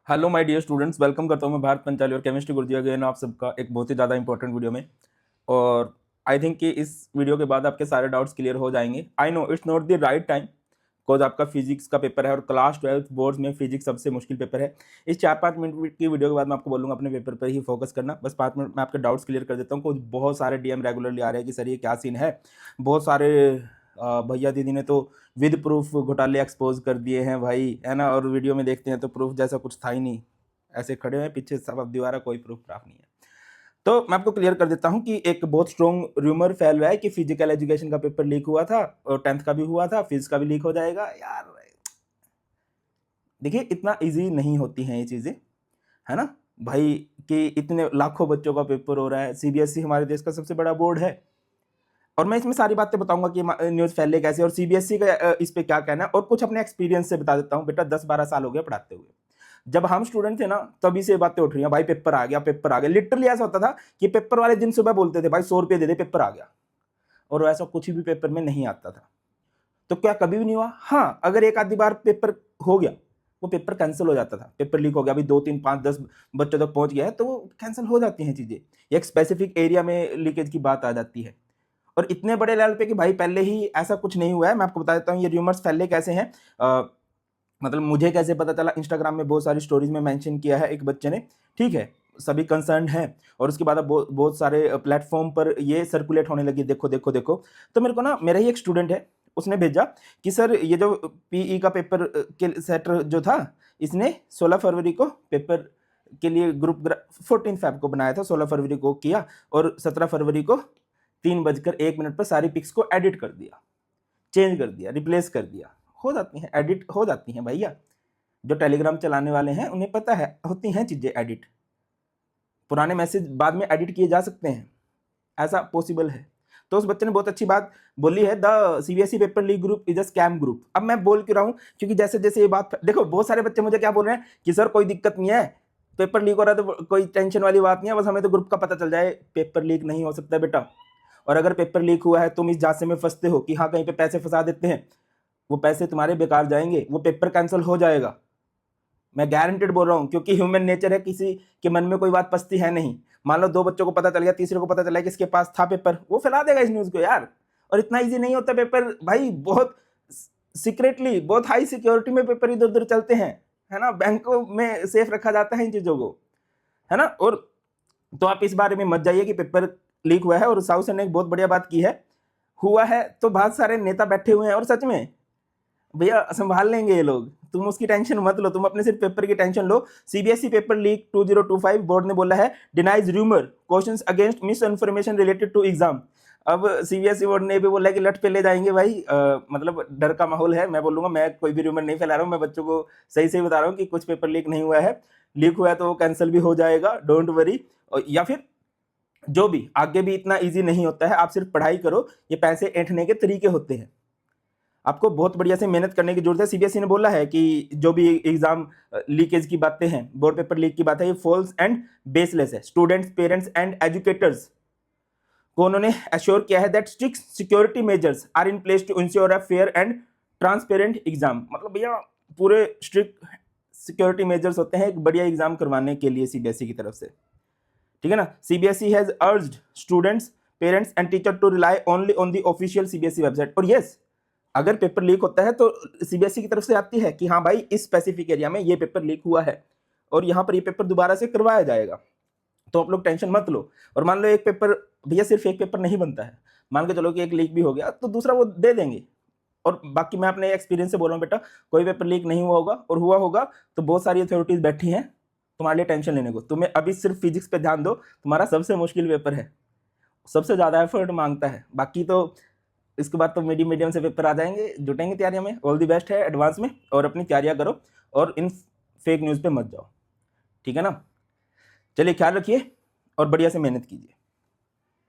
Hello my dear students, welcome करता हूँ मैं भारत पंचाली और केमिस्ट्री गुरुजी अगेन आप सबका एक बहुत ही ज़्यादा इंपॉर्टेंट वीडियो में। और आई थिंक कि इस वीडियो के बाद आपके सारे डाउट्स क्लियर हो जाएंगे। I know it's not the right time because आपका फिजिक्स का पेपर है और क्लास 12 बोर्ड्स में फिजिक्स सबसे मुश्किल पेपर है। इस 4-5 मिनट की वीडियो के बाद मैं आपको बोलूँगा अपने पेपर पर ही फोकस करना। बस 5 मिनट में आपके डाउट्स क्लियर कर देता हूँ। कुछ बहुत सारे डीएम रेगुलरली आ रहे हैं कि सर ये क्या सीन है। बहुत सारे भैया दीदी ने तो विद प्रूफ घोटाले एक्सपोज कर दिए हैं भाई, है ना। और वीडियो में देखते हैं तो प्रूफ जैसा कुछ था ही नहीं, ऐसे खड़े हैं पीछे सब अब दीवारा, कोई प्रूफ प्राप्त नहीं है। तो मैं आपको क्लियर कर देता हूं कि एक बहुत स्ट्रॉन्ग रूमर फैल रहा है कि फिजिकल एजुकेशन का पेपर लीक हुआ था और 10th का भी हुआ था, फिजिक्स का भी लीक हो जाएगा यार। देखिए इतना इजी नहीं होती हैं ये चीजें, है ना भाई, कि इतने लाखों बच्चों का पेपर हो रहा है। सीबीएसई हमारे देश का सबसे बड़ा बोर्ड है और मैं इसमें सारी बातें बताऊंगा कि न्यूज़ फैले कैसे और सीबीएसई का इस पे क्या कहना है, और कुछ अपने एक्सपीरियंस से बता देता हूँ। बेटा 10-12 साल हो गए पढ़ाते हुए। जब हम स्टूडेंट थे ना तभी से बातें उठ रही हैं भाई, पेपर आ गया पेपर आ गया। लिटरली ऐसा होता था कि पेपर वाले दिन सुबह बोलते थे भाई 100 रुपये दे दे पेपर आ गया, और ऐसा कुछ भी पेपर में नहीं आता था। तो क्या कभी भी नहीं हुआ? हाँ, अगर एक आधी बार पेपर हो गया, वो पेपर कैंसिल हो जाता था। पेपर लीक हो गया, अभी 2, 3, 5, 10 बच्चों तक पहुंच गया है तो वो कैंसिल हो जाती हैं चीजें। एक स्पेसिफिक एरिया में लीकेज की बात आ जाती है, और इतने बड़े लेवल पे कि भाई पहले ही ऐसा कुछ नहीं हुआ है। मैं आपको बता देता हूँ ये रूमर्स फैले कैसे हैं। मतलब मुझे कैसे पता चला, इंस्टाग्राम में बहुत सारी स्टोरीज में मेंशन किया है एक बच्चे ने, ठीक है, सभी कंसर्न है, और उसके बाद अब बहुत सारे प्लेटफॉर्म पर ये सर्कुलेट होने लगी, देखो देखो देखो। तो मेरे को ना, मेरा ही एक स्टूडेंट है, उसने भेजा कि सर ये जो पीई का पेपर के सेट जो था, इसने 16 फरवरी को पेपर के लिए ग्रुप 14 फेब को बनाया था, 16 फरवरी को किया और 17 फरवरी को 3:01 पर सारी पिक्स को एडिट कर दिया, चेंज कर दिया, रिप्लेस कर दिया। हो जाती हैं एडिट, हो जाती हैं भैया। जो टेलीग्राम चलाने वाले हैं उन्हें पता है, होती हैं चीजें एडिट। पुराने मैसेज बाद में एडिट किए जा सकते हैं, ऐसा पॉसिबल है। तो उस बच्चे ने बहुत अच्छी बात बोली है, the CBSE paper leak group is a scam group. अब मैं बोल क्यों रहा हूं, क्योंकि जैसे जैसे ये बात, देखो बहुत सारे बच्चे मुझे क्या बोल रहे हैं कि सर कोई दिक्कत नहीं है, पेपर लीक हो रहा है तो कोई टेंशन वाली बात नहीं है, बस हमें तो ग्रुप का पता चल जाए। पेपर लीक नहीं हो सकता बेटा। और अगर पेपर लीक हुआ है, तुम इस जांच में फंसते हो कि हाँ कहीं पे पैसे फंसा देते हैं, वो पैसे तुम्हारे बेकार जाएंगे, वो पेपर कैंसिल हो जाएगा। मैं गारंटेड बोल रहा हूं, क्योंकि ह्यूमन नेचर है, किसी के मन में कोई बात पसती है नहीं। मान लो 2 बच्चों को पता चल गया, तीसरे को पता चला कि इसके पास था पेपर, वो फैला देगा इस न्यूज को यार। और इतना इजी नहीं होता पेपर भाई, बहुत सीक्रेटली, बहुत हाई सिक्योरिटी में पेपर इधर उधर चलते हैं, है ना। बैंकों में सेफ रखा जाता है इन चीजों को, है ना। और तो आप इस बारे में मत जाइए कि पेपर लीक हुआ है। और साउथ ने एक बहुत बढ़िया बात की है, हुआ है तो बहुत सारे नेता बैठे हुए हैं और सच में भैया संभाल लेंगे ये लोग, तुम उसकी टेंशन मत लो, तुम अपने सिर्फ पेपर की टेंशन लो। सीबीएसई पेपर लीक 2025 बोर्ड ने बोला है, denies rumour questions against misinformation related to exam. अब सीबीएसई बोर्ड ने भी बोला कि लट पे ले जाएंगे भाई। मतलब डर का माहौल है। मैं बोलूंगा, मैं कोई भी रूमर नहीं फैला रहा हूँ, मैं बच्चों को सही सही बता रहा हूँ कि कुछ पेपर लीक नहीं हुआ है। लीक हुआ है तो वो कैंसिल भी हो जाएगा, डोंट वरी। या फिर जो भी आगे भी इतना ईजी नहीं होता है, आप सिर्फ पढ़ाई करो। ये पैसे ऐंठने के तरीके होते हैं, आपको बहुत बढ़िया से मेहनत करने की जरूरत है। सीबीएसई ने बोला है कि जो भी एग्जाम लीकेज की बातें हैं, बोर्ड पेपर लीक की बात है, ये फॉल्स एंड बेसलेस है। स्टूडेंट्स, पेरेंट्स एंड एजुकेटर्स को उन्होंने एश्योर किया है that strict security measures are in place to ensure a fair and transparent exam. मतलब भैया पूरे स्ट्रिक्ट सिक्योरिटी मेजर्स होते हैं एक बढ़िया एग्जाम करवाने के लिए सीबीएसई की तरफ से, ठीक है ना। CBSE has urged students, parents and teacher to rely only on the official CBSE website. और यस, अगर पेपर लीक होता है तो सीबीएसई की तरफ से आती है कि हाँ भाई इस स्पेसिफिक एरिया में ये पेपर लीक हुआ है और यहाँ पर ये पेपर दोबारा से करवाया जाएगा, तो आप लोग टेंशन मत लो। और मान लो एक पेपर, भैया सिर्फ एक पेपर नहीं बनता है, मान के चलो कि एक लीक भी हो गया तो दूसरा वो दे देंगे। और बाकी मैं अपने एक्सपीरियंस से बोल रहा हूँ बेटा, कोई पेपर लीक नहीं हुआ होगा, और हुआ होगा तो बहुत सारी अथॉरिटीज बैठी हैं तुम्हारे लिए टेंशन लेने को। तुम्हें अभी सिर्फ फिजिक्स पे ध्यान दो, तुम्हारा सबसे मुश्किल पेपर है, सबसे ज्यादा एफर्ट मांगता है। बाकी तो इसके बाद तो मीडियम मीडियम से पेपर आ जाएंगे, जुटेंगे तैयारियों में। ऑल दी बेस्ट है एडवांस में, और अपनी तैयारियां करो और इन फेक न्यूज़ पे मत जाओ, ठीक है ना। चलिए ख्याल रखिए और बढ़िया से मेहनत कीजिए।